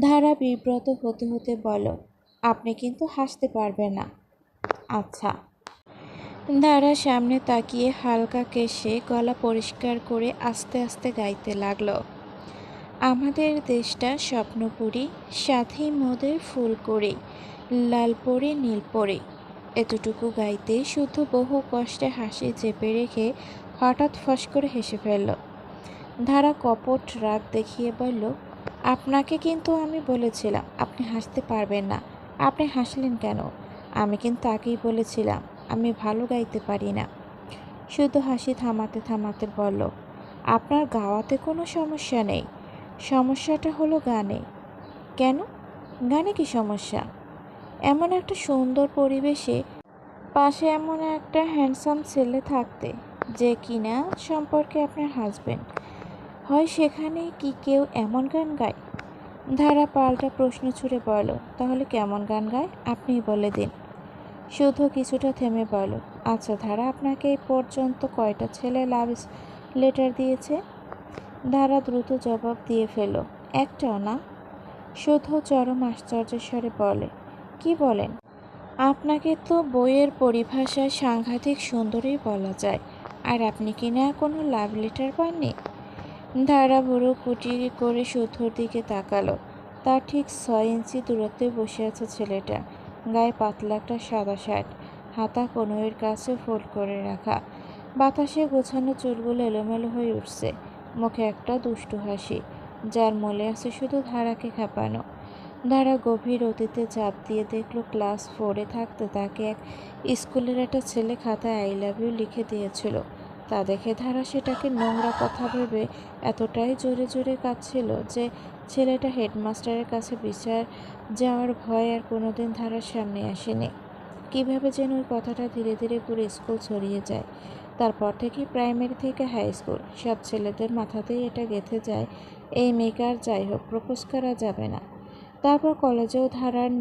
ধারা বিব্রত হতে হতে বলল, আপনি কিন্তু হাসতে পারবেন না। আচ্ছা। ধারা সামনে তাকিয়ে হালকা কেশে গলা পরিষ্কার করে আস্তে আস্তে গাইতে লাগলো, আমাদের দেশটা স্বপ্নপুরী, সাথী মোদের ফুলকড়ি, লাল পরি নীল পরি। এতটুকু গাইতে শুধু বহু কষ্টে হাসি চেপে রেখে হঠাৎ ফস করে হেসে ফেলল। ধারা কপট রাগ দেখিয়ে বলল, আপনাকে কিন্তু আমি বলেছিলাম আপনি হাসতে পারবেন না। আপনি হাসলেন কেন? আমি কিন্তু আগেই বলেছিলাম আমি ভালো গাইতে পারি না। শুধু হাসি থামাতে থামাতে বলল, আপনার গাওয়াতে কোনো সমস্যা নেই, সমস্যাটা হলো গানে। কেন? গানে কি সমস্যা? এমন একটা সুন্দর পরিবেশে পাশে এমন একটা হ্যান্ডসাম ছেলে থাকতে, যে কিনা সম্পর্কে আপনার হাজবেন্ড, হয় সেখানে কি কেউ এমন গান গায়? ধারা পাল্টা প্রশ্ন ছুড়ে বলল, তাহলে কেমন গান গায় আপনিই বলে দিন। শুধু কিছুটা থেমে বলল, আচ্ছা ধারা, আপনাকে এই পর্যন্ত কয়টা ছেলে লাভ লেটার দিয়েছে? ধারা দ্রুত জবাব দিয়ে ফেলল, একটাও না। শুধু চরম আশ্চর্যের স্বরে বলে, কি বলেন? আপনাকে তো বইয়ের পরিভাষায় সাংঘাতিক সুন্দরী বলা যায়, আর আপনি কি না কোনো লাভ লেটার পাননি? ধারা বুড়ো কুটি করে শুদ্ধর দিকে তাকালো। তার ঠিক 6 ইঞ্চি দূরত্বে বসে আছে ছেলেটা। গায়ে পাতলা একটা সাদা শার্ট, হাতা কনুইয়ের কাছে ফোল্ড করে রাখা। বাতাসে গোছানো চুলগুলো এলোমেলো হয়ে উঠছে। মুখে একটা দুষ্টু হাসি, যার মনে আছে শুধু ধারাকে খেপানো। ধারা গভীর অতীতে চাপ দিয়ে দেখল ক্লাস 4-এ থাকতে তাকে এক স্কুলের একটা ছেলে খাতায় আই লাভ ইউ লিখে দিয়েছিল। তা দেখে ধারা সেটাকে নোংরা কথা ভেবে এতটাই জোরে জোরে কাঁদছিল যে ছেলেটা হেডমাস্টারের কাছে বিচার যাওয়ার ভয় আর কোনোদিন ধারার সামনে আসেনি। কীভাবে যেন ওই কথাটা ধীরে ধীরে পুরো স্কুল ছড়িয়ে যায়। তারপর থেকে প্রাইমারি থেকে হাই স্কুল সব ছেলেদের মাথাতেই এটা গেঁথে যায়, এই মেয়েকে আর যাই হোক প্রপোজ করা যাবে না। তারপর কলেজেও ধারার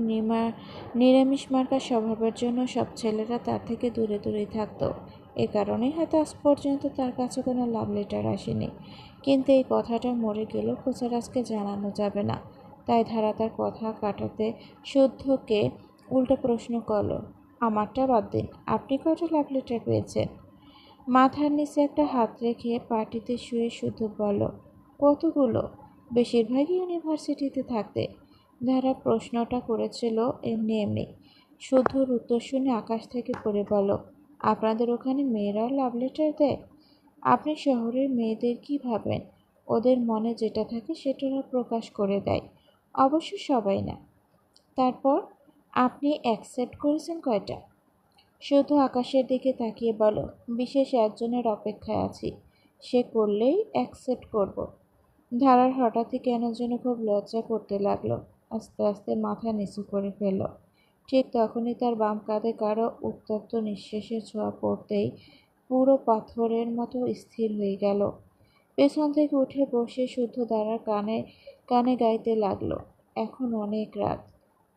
নিরামিষ মার্কা স্বভাবের জন্য সব ছেলেরা তার থেকে দূরে দূরেই থাকতো। এ কারণেই হয়তো আজ পর্যন্ত তার কাছে কোনো লাভ লেটার আসেনি। কিন্তু এই কথাটা মরে গেলেও কোচারাজকে জানানো যাবে না। তাই ধারা তার কথা কাটাতে শুদ্ধকে উল্টো প্রশ্ন করল, আমারটা বাদ দিন, আপনি কয়টা লাভ লেটার পেয়েছেন? মাথার নিচে একটা হাত রেখে পার্টিতে শুয়ে শুদ্ধ বলল, কতগুলো? বেশিরভাগই ইউনিভার্সিটিতে থাকতে। ধারা প্রশ্নটা করেছিল এমনি এমনি। শুদ্ধর উত্তর শুনে আকাশ থেকে পড়ে বলল, আপনাদের ওখানে মেয়েরাও লাভ লেটার দেয়? আপনি শহরের মেয়েদের কি ভাবেন? ওদের মনে যেটা থাকে সেটা ওরা প্রকাশ করে দেয়, অবশ্য সবাই না। তারপর আপনি অ্যাকসেপ্ট করেছেন কয়টা? শুধু আকাশের দিকে তাকিয়ে বলো, বিশেষ একজনের অপেক্ষায় আছি, সে করলেই অ্যাকসেপ্ট করব। ধারার হঠাৎই কেন যেন খুব লজ্জা করতে লাগলো। আস্তে আস্তে মাথা নিচু করে ফেলল। ঠিক তখনই তার বাম কাঁধে কারো উত্তপ্ত নিঃশ্বাসের ছোঁয়া পড়তেই পুরো পাথরের মতো স্থির হয়ে গেল। পেছন থেকে উঠে বসে শুদ্ধ ধারার কানে কানে গাইতে লাগলো, এখন অনেক রাত,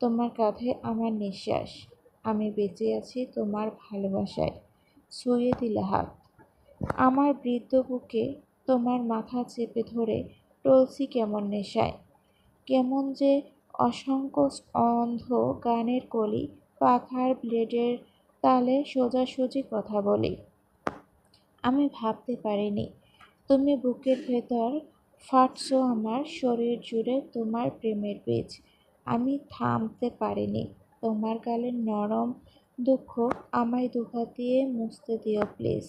তোমার কাঁধে আমার নিঃশ্বাস, আমি বেঁচে আছি তোমার ভালোবাসায়, ছুঁয়ে দিলে হাত, আমার বৃদ্ধ বুকে তোমার মাথা চেপে ধরে টলসি কেমন নেশায়, কেমন যে অসংখ্য অন্ধ গানের কলি, পাখার ব্লেডের তালে সোজাসুজি কথা বলি। আমি ভাবতে পারিনি তুমি বুকের ভেতর ফাটছো, আমার শরীর জুড়ে তোমার প্রেমের বীজ। আমি থামতে পারিনি, তোমার গালের নরম দুঃখ আমায় দুহাত দিয়ে মুছতে দিও প্লিজ।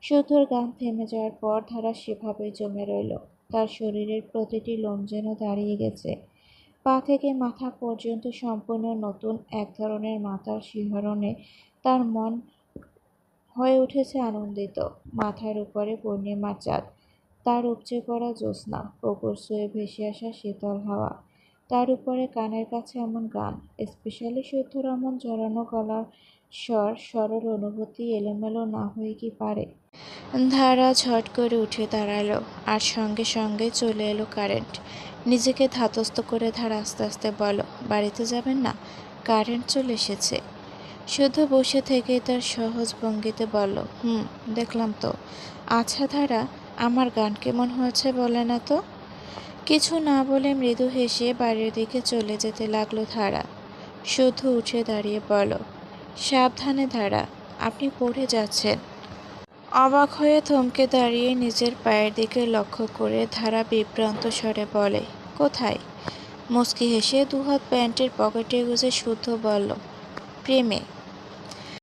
শুদ্ধর গান থেমে যাওয়ার পর ধারা সেভাবেই জমে রইল। তার শরীরের প্রতিটি লোম যেন দাঁড়িয়ে গেছে। পা থেকে মাথা পর্যন্ত সম্পূর্ণ নতুন এক ধরনের মাথার শিহরণে তার মন হয়ে উঠেছে আনন্দিত। মাথার উপরে পূর্ণিমার চাঁদ, তার উপচে পড়া জ্যোৎস্না, পুকুর ছুঁয়ে ভেসে আসা শীতল হাওয়া, তার উপরে কানের কাছে এমন গান, স্পেশালি শুদ্ধর এমন জড়ানো গলার স্বর, সরল অনুভূতি এলোমেলো না হয়ে কি পারে? ধারা ঝট করে উঠে দাঁড়ালো, আর সঙ্গে সঙ্গে চলে এলো কারেন্ট। নিজেকে ধাতস্থ করে ধারা আস্তে আস্তে বলো, বাড়িতে যাবেন না? কারেন্ট চলে এসেছে। শুদ্ধ বসে থেকে তার সহজ ভঙ্গিতে বলল, দেখলাম তো। আচ্ছা ধারা, আমার গান কেমন হয়েছে বলে না তো? কিছু না বলে মৃদু হেসে বাড়ির দিকে চলে যেতে লাগলো ধারা। শুদ্ধ উঠে দাঁড়িয়ে বলল, সাবধানে ধারা, আপনি পড়ে যাচ্ছেন। অবাক হয়ে থমকে দাঁড়িয়ে নিজের পায়ের দিকে লক্ষ্য করে ধারা বিভ্রান্ত স্বরে বলে, কোথায়? মুচকি হেসে দুহাত প্যান্টের পকেটে গুজে শুদ্ধ বলল, প্রেমে।